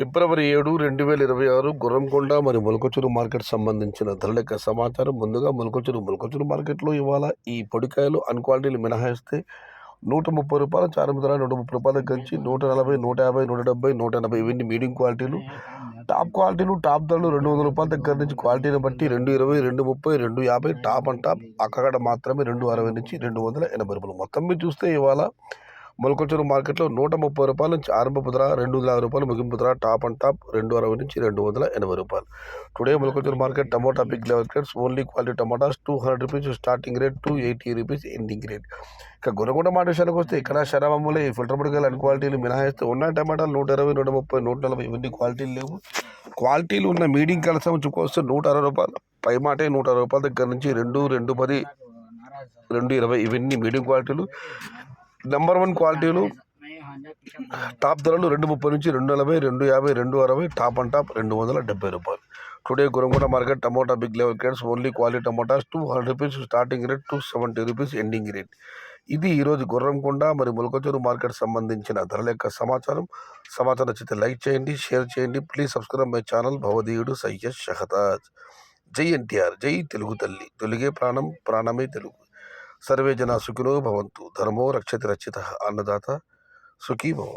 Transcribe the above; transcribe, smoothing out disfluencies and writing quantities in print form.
ఫిబ్రవరి 7, 2026 గుర్రంకొండ మరియు మొలకచూరు మార్కెట్ సంబంధించిన ధరల సమాచారం. ముందుగా మొలకచూరు మార్కెట్లో ఇవాళ ఈ పొడికాయలు అన్క్వాలిటీలు మినహాయిస్తే రూ. 130 చారుమతి ధర రూ. 130 దగ్గర నుంచి 140, 150, 170, 180 ఇవన్నీ మీడియం క్వాలిటీలు. టాప్ ధరలు రూ. 200 దగ్గర నుంచి క్వాలిటీని బట్టి 220, 230, 250 టాప్ అండ్ టాప్. అక్కడ మాత్రమే 260 నుంచి 280 రూపాయలు. మొత్తం మీద చూస్తే ఇవాళ మొలకచూరు మార్కెట్లో రూ. 130 నుంచి ఆరంభపు ధర, రూ. 250 ముగింపు ధర. టాప్ అండ్ టాప్ 260 నుంచి 280 రూపాయలు. Today Molakachuru market tomato big level grades only quality tomatoes 200 rupees starting rate, 280 rupees ending rate. ఇక గుర్రంకొండ మాట విషయానికి వస్తే ఇక్కడ శరామూలే ఈ ఫిల్టర్ పొడికాయలు అన్ని క్వాలిటీలు మినహాయిస్తే ఉన్న టమాటాలు 120, 130, 140 ఇవన్నీ క్వాలిటీలు లేవు. క్వాలిటీలు ఉన్న మీడియం కలసం చూసుకొస్తే రూ. 160 పై మాటే రూ. 160 దగ్గర నుంచి 210, 220 ఇవన్నీ మీడియం క్వాలిటీలు. నెంబర్ 1 క్వాలిటీలు టాప్ ధరలు 230 నుంచి 240, 250, 260 టాప్ అండ్ టాప్ 270 రూపాయలు. Today Gurramkonda market tomato big level grades only quality tomatoes 200 rupees starting rate, 270 rupees ending rate. ఇది ఈరోజు గుర్రంకొండ మరియు మొలకచూరు మార్కెట్ సంబంధించిన ధరల యొక్క సమాచారం. నచ్చితే లైక్ చేయండి, షేర్ చేయండి. ప్లీజ్ సబ్స్క్రైబ్ మై ఛానల్ భవదీయుడు సయ్యద్ షహతాజ్. జై ఎన్టీఆర్, జై తెలుగు తల్లి, తెలుగే ప్రాణం, ప్రాణమే తెలుగు. సర్వే జనా సుఖినో భవంతు. ధర్మో రక్షతి రక్షితః. అన్నదాత సుఖీ భవ.